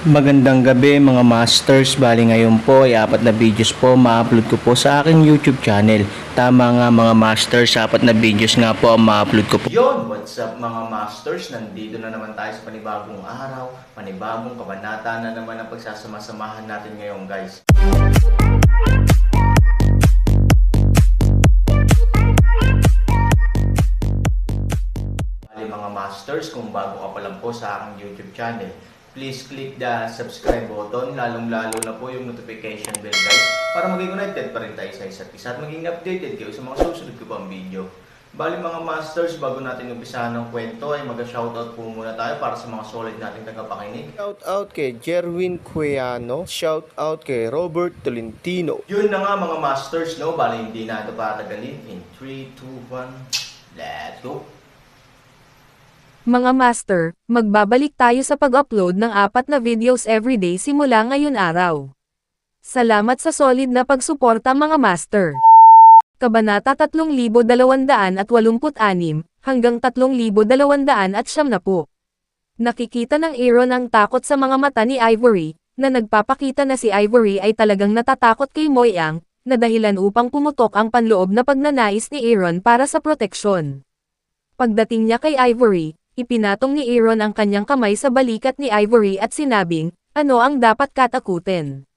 Magandang gabi mga masters, bali ngayon po ay 4 na videos po ma-upload ko po sa aking YouTube channel. Tama nga mga masters, 4 na videos nga po ang ma-upload ko po. Yon, what's up mga masters, nandito na naman tayo sa panibagong araw, panibagong kabanata na naman ang pagsasama-samahan natin ngayon guys. Bali mga masters, kung bago ka pa lang po sa aking YouTube channel, please click the subscribe button, lalong-lalo na po yung notification bell guys, para maging connected pa rin tayo sa isa't isa at maging updated kayo sa mga susunod ko pang video. Bali mga masters, bago natin umpisahan ng kwento ay mag-shoutout po muna tayo para sa mga solid nating tagapakinig. Shoutout kay Jerwin Cuiano, shoutout kay Robert Tolentino. Yun na nga mga masters, no? Bali hindi na ito patagalin. In 3, 2, 1, let's go! Mga master, magbabalik tayo sa pag-upload ng 4 na videos everyday simula ngayon araw. Salamat sa solid na pagsuporta mga master. Kabanata 3286 hanggang 3290. Nakikita ng Aaron ang takot sa mga mata ni Ivory, na nagpapakita na si Ivory ay talagang natatakot kay Moyang, na dahilan upang pumutok ang panloob na pagnanais ni Aaron para sa proteksyon. Pagdating niya kay Ivory, ipinatong ni Aaron ang kanyang kamay sa balikat ni Ivory at sinabing, ano ang dapat katakutin?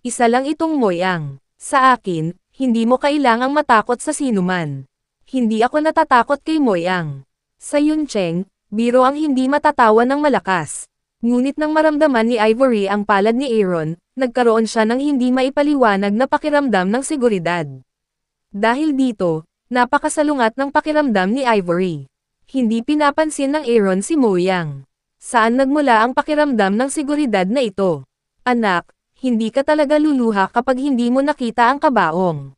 Isa lang itong Moyang. Sa akin, hindi mo kailangang matakot sa sinuman. Hindi ako natatakot kay Moyang. Sa Yuncheng, biro ang hindi matatawa ng malakas. Ngunit nang maramdaman ni Ivory ang palad ni Aaron, nagkaroon siya ng hindi maipaliwanag na pakiramdam ng seguridad. Dahil dito, napakasalungat ng pakiramdam ni Ivory. Hindi pinapansin ng Aaron si Moyang. Saan nagmula ang pakiramdam ng seguridad na ito? Anak, hindi ka talaga luluha kapag hindi mo nakita ang kabaong.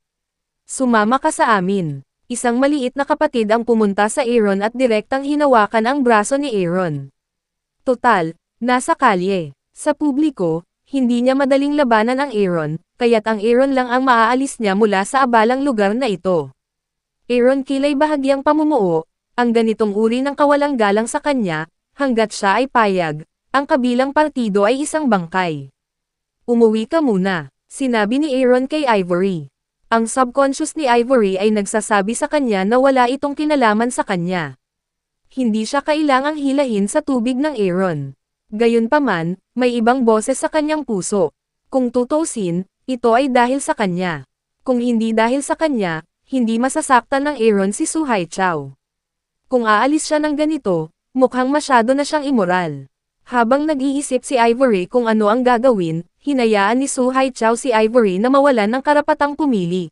Sumama ka sa amin. Isang maliit na kapatid ang pumunta sa Aaron at direktang hinawakan ang braso ni Aaron. Total, nasa kalye. Sa publiko, hindi niya madaling labanan ang Aaron, kaya't ang Aaron lang ang maaalis niya mula sa abalang lugar na ito. Aaron kilay bahagyang pamumuo. Ang ganitong uri ng kawalang galang sa kanya, hanggat siya ay payag, ang kabilang partido ay isang bangkay. Umuwi ka muna, sinabi ni Aaron kay Ivory. Ang subconscious ni Ivory ay nagsasabi sa kanya na wala itong kinalaman sa kanya. Hindi siya kailangang hilahin sa tubig ng Aaron. Gayunpaman, may ibang boses sa kanyang puso. Kung tutusin, ito ay dahil sa kanya. Kung hindi dahil sa kanya, hindi masasaktan ng Aaron si Su Haichao. Kung aalis siya ng ganito, mukhang masyado na siyang immoral. Habang nag-iisip si Ivory kung ano ang gagawin, hinayaan ni Su Haichao si Ivory na mawalan ng karapatang pumili.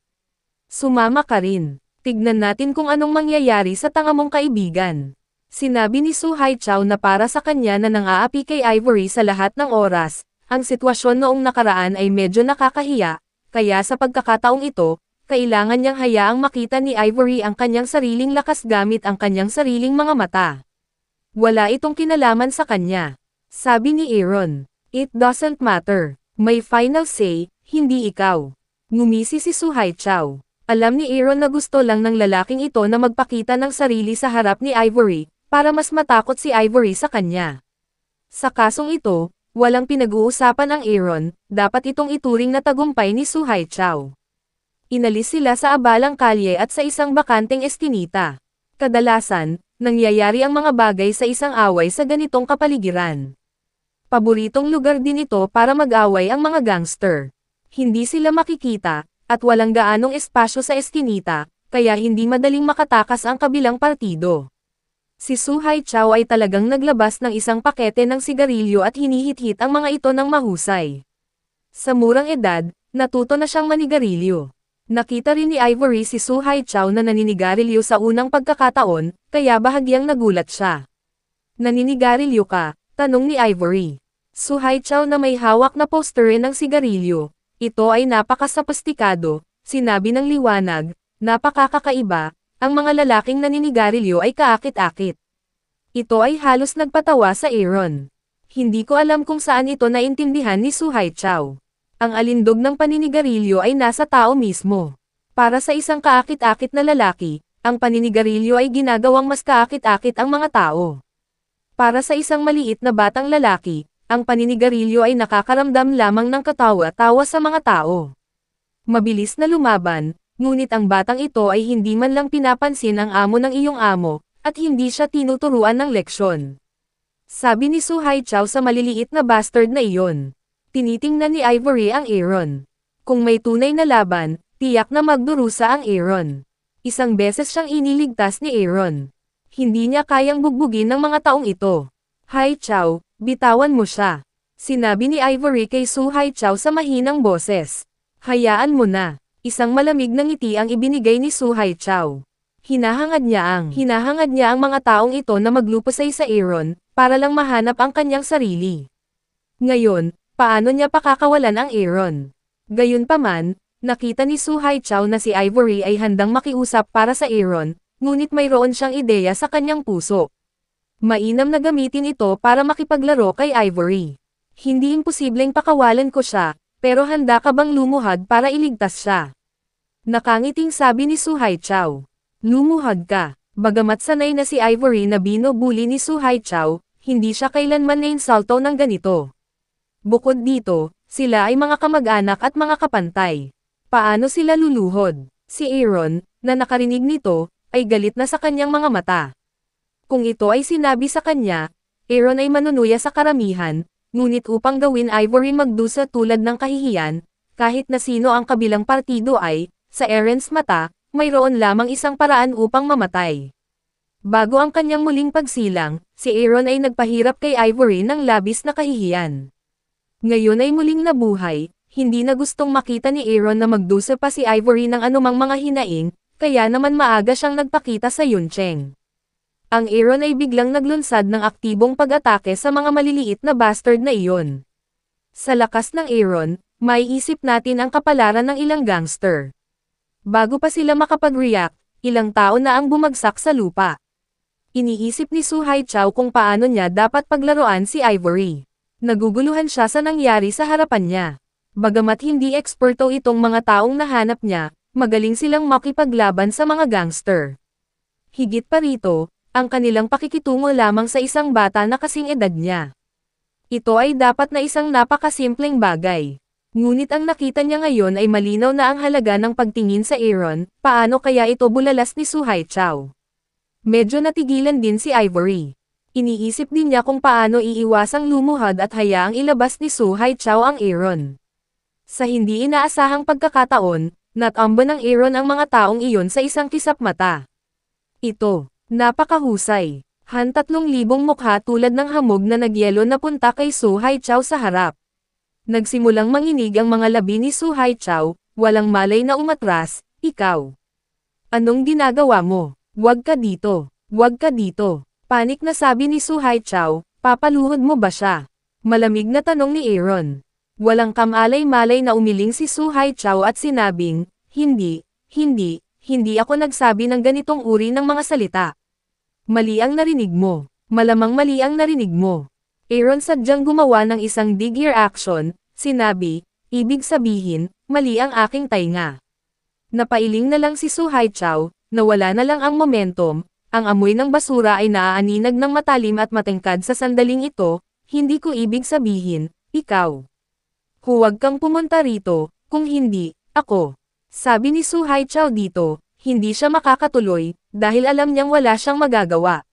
Sumama ka rin. Tignan natin kung anong mangyayari sa tanga mong kaibigan. Sinabi ni Su Haichao na para sa kanya na nang-aapi kay Ivory sa lahat ng oras, ang sitwasyon noong nakaraan ay medyo nakakahiya, kaya sa pagkakataong ito, kailangan niyang hayaang makita ni Ivory ang kanyang sariling lakas gamit ang kanyang sariling mga mata. Wala itong kinalaman sa kanya. Sabi ni Aaron, it doesn't matter. May final say, hindi ikaw. Ngumisi si Su Haichao. Alam ni Aaron na gusto lang ng lalaking ito na magpakita ng sarili sa harap ni Ivory, para mas matakot si Ivory sa kanya. Sa kasong ito, walang pinag-uusapan ang Aaron, dapat itong ituring na tagumpay ni Su Haichao. Inalis sila sa abalang kalye at sa isang bakanteng eskinita. Kadalasan, nangyayari ang mga bagay sa isang away sa ganitong kapaligiran. Paboritong lugar din ito para mag-away ang mga gangster. Hindi sila makikita, at walang gaanong espasyo sa eskinita, kaya hindi madaling makatakas ang kabilang partido. Si Su Haichao ay talagang naglabas ng isang pakete ng sigarilyo at hinihit-hit ang mga ito ng mahusay. Sa murang edad, natuto na siyang manigarilyo. Nakita rin ni Ivory si Su Haichao na naninigarilyo sa unang pagkakataon, kaya bahagyang nagulat siya. Naninigarilyo ka? Tanong ni Ivory. Su Haichao na may hawak na poster ng sigarilyo. Ito ay napakasophistikado, sinabi ng liwanag, napakakakaiba, ang mga lalaking naninigarilyo ay kaakit-akit. Ito ay halos nagpatawa sa Aaron. Hindi ko alam kung saan ito naintindihan ni Su Haichao. Ang alindog ng paninigarilyo ay nasa tao mismo. Para sa isang kaakit-akit na lalaki, ang paninigarilyo ay ginagawang mas kaakit-akit ang mga tao. Para sa isang maliit na batang lalaki, ang paninigarilyo ay nakakaramdam lamang ng katawa-tawa sa mga tao. Mabilis na lumaban, ngunit ang batang ito ay hindi man lang pinapansin ang amo ng iyong amo, at hindi siya tinuturuan ng leksyon. Sabi ni Su Haichao sa maliliit na bastard na iyon. Tinitingnan ni Ivory ang Aaron. Kung may tunay na laban, tiyak na magdurusa ang Aaron. Isang beses siyang iniligtas ni Aaron. Hindi niya kayang bugbugin ng mga taong ito. Haichao, bitawan mo siya. Sinabi ni Ivory kay Su Haichao sa mahinang boses. Hayaan mo na. Isang malamig na ngiti ang ibinigay ni Su Haichao. Hinahangad niya ang mga taong ito na maglupasay sa Aaron, para lang mahanap ang kanyang sarili. Ngayon, paano niya pakakawalan ang Aaron? Gayunpaman, nakita ni Su Haichao na si Ivory ay handang makiusap para sa Aaron, ngunit mayroon siyang ideya sa kanyang puso. Mainam na gamitin ito para makipaglaro kay Ivory. Hindi imposibleng pakawalan ko siya, pero handa ka bang lumuhad para iligtas siya? Nakangiting sabi ni Su Haichao. Lumuhad ka. Bagamat sanay na si Ivory na binubuli ni Su Haichao, hindi siya kailanman na-insulto ng ganito. Bukod dito, sila ay mga kamag-anak at mga kapantay. Paano sila luluhod? Si Aaron, na nakarinig nito, ay galit na sa kanyang mga mata. Kung ito ay sinabi sa kanya, Aaron ay manunuya sa karamihan, ngunit upang gawin Ivory magdusa tulad ng kahihiyan, kahit na sino ang kabilang partido ay, sa Aaron's mata, mayroon lamang isang paraan upang mamatay. Bago ang kanyang muling pagsilang, si Aaron ay nagpahirap kay Ivory ng labis na kahihiyan. Ngayon ay muling nabuhay, hindi na gustong makita ni Aaron na magdusa pa si Ivory ng anumang mga hinaing, kaya naman maaga siyang nagpakita sa Yuncheng. Ang Aaron ay biglang naglunsad ng aktibong pag-atake sa mga maliliit na bastard na iyon. Sa lakas ng Aaron, maiisip natin ang kapalaran ng ilang gangster. Bago pa sila makapag-react, ilang tao na ang bumagsak sa lupa. Iniisip ni Su Haichao kung paano niya dapat paglaruan si Ivory. Naguguluhan siya sa nangyari sa harapan niya. Bagamat hindi eksperto itong mga taong nahanap niya, magaling silang makipaglaban sa mga gangster. Higit pa rito, ang kanilang pakikitungo lamang sa isang bata na kasing edad niya. Ito ay dapat na isang napakasimpleng bagay. Ngunit ang nakita niya ngayon ay malinaw na ang halaga ng pagtingin sa Aaron, paano kaya ito bulalas ni Su Haichao. Medyo natigilan din si Ivory. Iniisip din niya kung paano iiwasang lumuhad at hayaang ilabas ni Su Haichao ang Aaron. Sa hindi inaasahang pagkakataon, natambo ng Aaron ang mga taong iyon sa isang kisap mata. Ito, napakahusay. 3,000 mukha tulad ng hamog na nagyelo na punta kay Su Haichao sa harap. Nagsimulang manginig ang mga labi ni Su Haichao, walang malay na umatras, ikaw. Anong ginagawa mo? Huwag ka dito. Huwag ka dito. Panik na sabi ni Su Haichao, papaluhod mo ba siya? Malamig na tanong ni Aaron. Walang kamalay-malay na umiling si Su Haichao at sinabing, hindi ako nagsabi ng ganitong uri ng mga salita. Mali ang narinig mo. Malamang mali ang narinig mo. Aaron sadyang gumawa ng isang dig-ear action, sinabi, ibig sabihin, mali ang aking tainga. Napailing na lang si Su Haichao, nawala na lang ang momentum, ang amoy ng basura ay naaaninag ng matalim at matengkad sa sandaling ito, hindi ko ibig sabihin, ikaw. Huwag kang pumunta rito, kung hindi, ako. Sabi ni Su Haichao dito, hindi siya makakatuloy, dahil alam niyang wala siyang magagawa.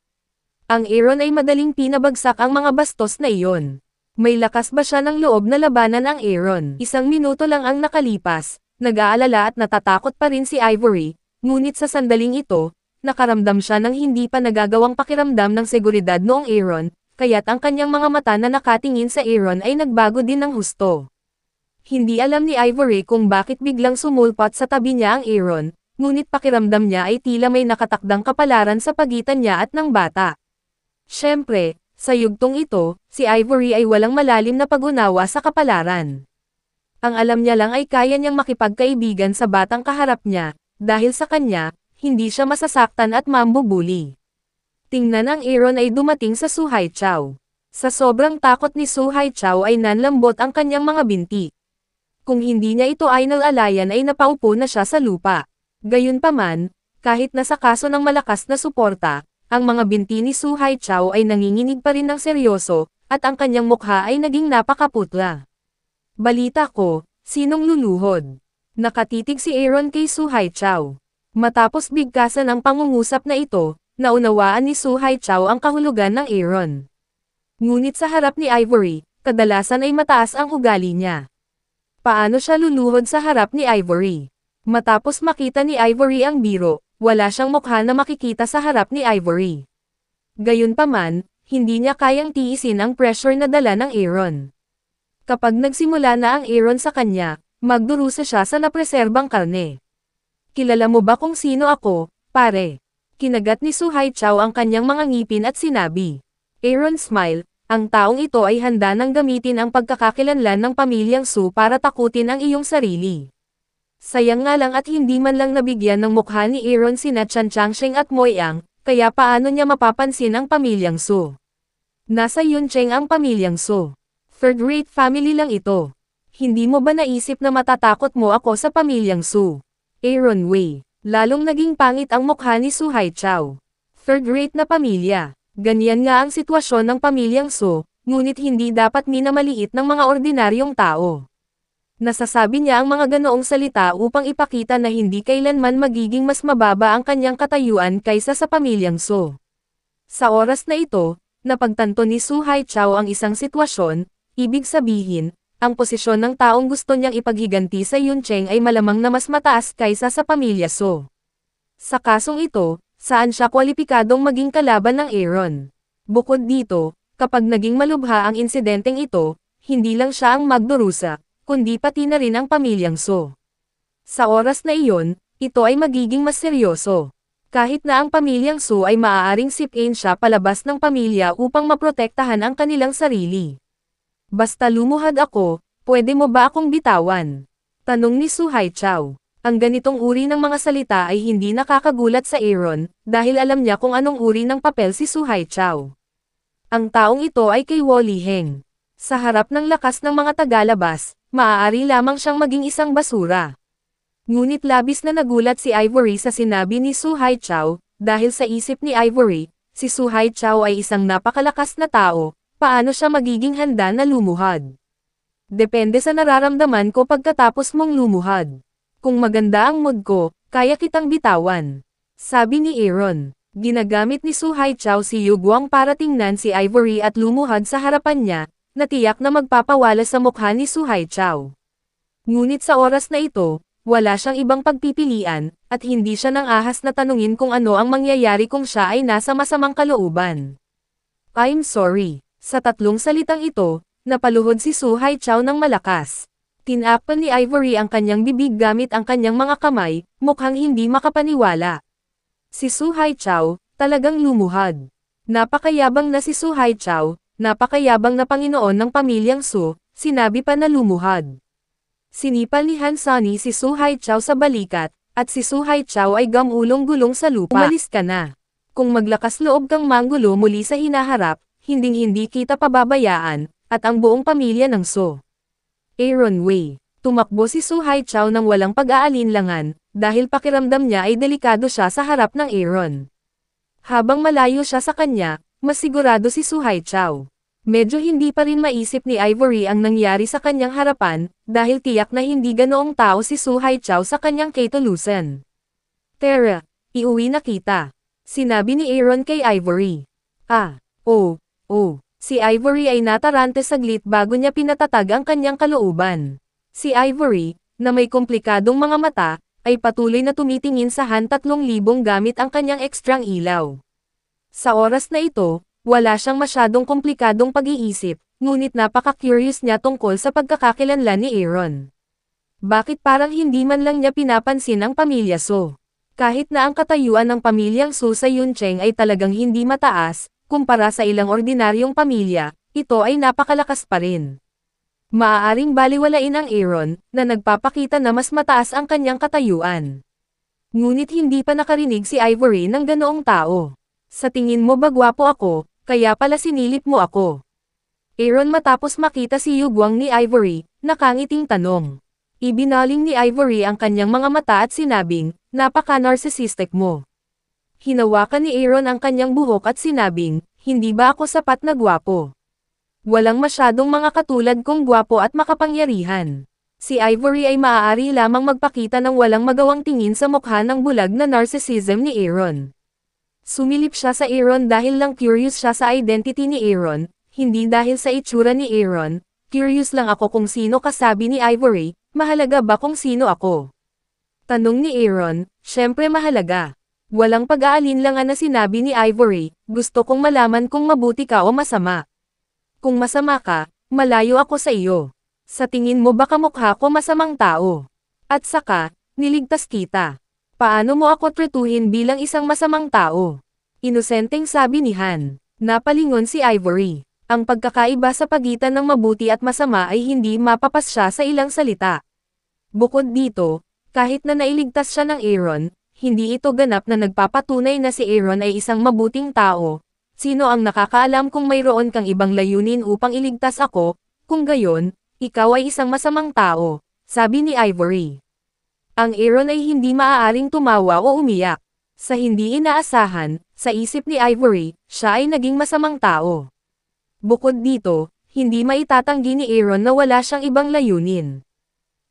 Ang Aaron ay madaling pinabagsak ang mga bastos na iyon. May lakas ba siya ng loob na labanan ang Aaron? 1 minuto lang ang nakalipas, nag-aalala at natatakot pa rin si Ivory, ngunit sa sandaling ito, nakaramdam siya ng hindi pa nagagawang pakiramdam ng seguridad noong Aaron, kaya't ang kanyang mga mata na nakatingin sa Aaron ay nagbago din ng husto. Hindi alam ni Ivory kung bakit biglang sumulpot sa tabi niya ang Aaron, ngunit pakiramdam niya ay tila may nakatakdang kapalaran sa pagitan niya at ng bata. Siyempre, sa yugtong ito, si Ivory ay walang malalim na pag-unawa sa kapalaran. Ang alam niya lang ay kaya niyang makipagkaibigan sa batang kaharap niya, dahil sa kanya, hindi siya masasaktan at mambubuli. Tingnan ang Aaron ay dumating sa Su Haichao. Sa sobrang takot ni Su Haichao ay nanlambot ang kanyang mga binti. Kung hindi niya ito ay nalalayan ay napaupo na siya sa lupa. Gayunpaman, kahit nasa kaso ng malakas na suporta, ang mga binti ni Su Haichao ay nanginginig pa rin ng seryoso, at ang kanyang mukha ay naging napakaputla. Balita ko, sinong luluhod? Nakatitig si Aaron kay Su Haichao. Matapos bigkasan ang pangungusap na ito, naunawaan ni Su Haichao ang kahulugan ng Aaron. Ngunit sa harap ni Ivory, kadalasan ay mataas ang ugali niya. Paano siya luluhod sa harap ni Ivory? Matapos makita ni Ivory ang biro, wala siyang mukha na makikita sa harap ni Ivory. Gayunpaman, hindi niya kayang tiisin ang pressure na dala ng Aaron. Kapag nagsimula na ang Aaron sa kanya, magdurusa siya sa napreserbang karne. Kilala mo ba kung sino ako, pare? Kinagat ni Su Haichao ang kanyang mga ngipin at sinabi. Aaron smile, ang taong ito ay handa nang gamitin ang pagkakakilanlan ng pamilyang Su para takutin ang iyong sarili. Sayang nga lang at hindi man lang nabigyan ng mukha ni Aaron sina Chan Changsheng at Moyang, kaya paano niya mapapansin ang pamilyang Su? Nasa Yuncheng ang pamilyang Su. Third-rate family lang ito. Hindi mo ba naisip na matatakot mo ako sa pamilyang Su? Aaron Wei. Lalong naging pangit ang mukha ni Su Haichao. Third-rate na pamilya. Ganyan nga ang sitwasyon ng pamilyang Su, ngunit hindi dapat minamaliit ng mga ordinaryong tao. Nasasabi niya ang mga ganoong salita upang ipakita na hindi kailanman magiging mas mababa ang kanyang katayuan kaysa sa pamilyang Su. Sa oras na ito, napagtanto ni Su Haichao ang isang sitwasyon, ibig sabihin, ang posisyon ng taong gusto niyang ipaghiganti sa Yuncheng ay malamang na mas mataas kaysa sa pamilya Su. Sa kasong ito, saan siya kwalipikadong maging kalaban ng Aaron? Bukod dito, kapag naging malubha ang insidenteng ito, hindi lang siya ang magdurusa, kundi pati na rin ang pamilyang Su. Sa oras na iyon, ito ay magiging mas seryoso. Kahit na ang pamilyang Su ay maaaring sipin siya palabas ng pamilya upang maprotektahan ang kanilang sarili. Basta lumuhad ako, pwede mo ba akong bitawan? Tanong ni Su Haichao. Ang ganitong uri ng mga salita ay hindi nakakagulat sa Aaron, dahil alam niya kung anong uri ng papel si Su Haichao. Ang taong ito ay kay Wally Heng. Sa harap ng lakas ng mga tagalabas, maaari lamang siyang maging isang basura. Ngunit labis na nagulat si Ivory sa sinabi ni Su Haichao, dahil sa isip ni Ivory, si Su Haichao ay isang napakalakas na tao, paano siya magiging handa na lumuhad? Depende sa nararamdaman ko pagkatapos mong lumuhad. Kung maganda ang mood ko, kaya kitang bitawan. Sabi ni Aaron. Ginagamit ni Su Haichao si Yu Guang para tingnan si Ivory at lumuhad sa harapan niya, na tiyak na magpapawala sa mukha ni Su Haichao. Ngunit sa oras na ito, wala siyang ibang pagpipilian, at hindi siya nang ahas na tanungin kung ano ang mangyayari kung siya ay nasa masamang kalooban. I'm sorry. Sa tatlong salitang ito, napaluhod si Su Haichao ng malakas. Tinakpan ni Ivory ang kanyang bibig gamit ang kanyang mga kamay, mukhang hindi makapaniwala. Si Su Haichao, talagang lumuhad. Napakayabang na si Su Haichao, napakayabang na Panginoon ng pamilyang Su, sinabi pa na lumuhad. Sinipal ni Han Sunny si Su Haichao sa balikat, at si Su Haichao ay gamulong-gulong sa lupa. Umalis ka na. Kung maglakas loob kang manggulo muli sa hinaharap, hinding-hindi kita pababayaan, at ang buong pamilya ng Su. Aaron Wei. Tumakbo si Su Haichao nang walang pag-aalinlangan, dahil pakiramdam niya ay delikado siya sa harap ng Aaron. Habang malayo siya sa kanya, mas sigurado si Su Haichao. Medyo hindi pa rin maisip ni Ivory ang nangyari sa kanyang harapan, dahil tiyak na hindi ganoong tao si Su Haichao sa kanyang ketulusan. Tara, iuwi na kita. Sinabi ni Aaron kay Ivory. Si Ivory ay natarante saglit bago niya pinatatag ang kanyang kalooban. Si Ivory, na may komplikadong mga mata, ay patuloy na tumitingin sa Han 3,000 gamit ang kanyang ekstrang ilaw. Sa oras na ito, wala siyang masyadong komplikadong pag-iisip, ngunit napaka-curious niya tungkol sa pagkakakilanlan ni Aaron. Bakit parang hindi man lang niya pinapansin ang pamilya Su? Kahit na ang katayuan ng pamilyang Su sa Yuncheng ay talagang hindi mataas, kumpara sa ilang ordinaryong pamilya, ito ay napakalakas pa rin. Maaaring baliwalain ang Aaron, na nagpapakita na mas mataas ang kanyang katayuan. Ngunit hindi pa nakarinig si Ivory ng ganoong tao. Sa tingin mo ba gwapo ako, kaya pala sinilip mo ako? Aaron matapos makita si Yu Guang ni Ivory, nakangiting tanong. Ibinaling ni Ivory ang kanyang mga mata at sinabing, napaka-narcissistic mo. Hinawakan ni Aaron ang kanyang buhok at sinabing, hindi ba ako sapat na gwapo? Walang masyadong mga katulad kong gwapo at makapangyarihan. Si Ivory ay maaari lamang magpakita ng walang magawang tingin sa mukha ng bulag na narcissism ni Aaron. Sumilip siya sa Aaron dahil lang curious siya sa identity ni Aaron, hindi dahil sa itsura ni Aaron. Curious lang ako kung sino ka, sabi ni Ivory. Mahalaga ba kung sino ako? Tanong ni Aaron. Syempre mahalaga. Walang pag-aalinlangan na sinabi ni Ivory. Gusto kong malaman kung mabuti ka o masama. Kung masama ka, malayo ako sa iyo. Sa tingin mo baka mukha ko masamang tao? At saka, niligtas kita. Paano mo ako tretuhin bilang isang masamang tao? Inosenteng sabi ni Han. Napalingon si Ivory. Ang pagkakaiba sa pagitan ng mabuti at masama ay hindi mapapasya sa ilang salita. Bukod dito, kahit na nailigtas siya ng Aaron, hindi ito ganap na nagpapatunay na si Aaron ay isang mabuting tao. Sino ang nakakaalam kung mayroon kang ibang layunin upang iligtas ako? Kung gayon, ikaw ay isang masamang tao, sabi ni Ivory. Ang Aaron ay hindi maaaring tumawa o umiyak. Sa hindi inaasahan, sa isip ni Ivory, siya ay naging masamang tao. Bukod dito, hindi maitatanggi ni Aaron na wala siyang ibang layunin.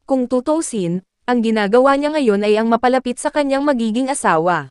Kung tutuusin, ang ginagawa niya ngayon ay ang mapalapit sa kanyang magiging asawa.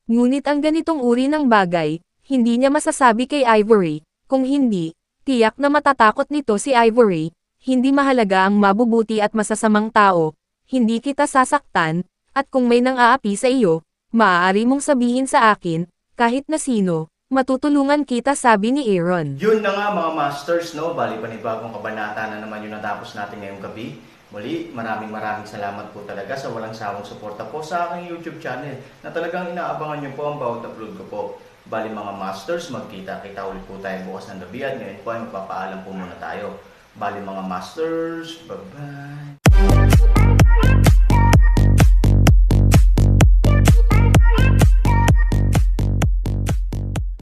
Ngunit ang ganitong uri ng bagay, hindi niya masasabi kay Ivory. Kung hindi, tiyak na matatakot nito si Ivory. Hindi mahalaga ang mabubuti at masasamang tao, hindi kita sasaktan, at kung may nang-aapi sa iyo, maaari mong sabihin sa akin, kahit na sino. Matutulungan kita, sabi ni Aaron. Yun na nga mga masters, no? Bali panibagong kabanata na naman yung natapos natin ngayong gabi. Muli, maraming salamat po talaga sa walang sawang suporta po sa aking YouTube channel na talagang inaabangan nyo po ang bawat upload ko po. Bali mga masters, magkita-kita ulit po tayo bukas ng gabi at ngayon po ay magpapaalam po muna tayo. Bali mga masters, bye-bye!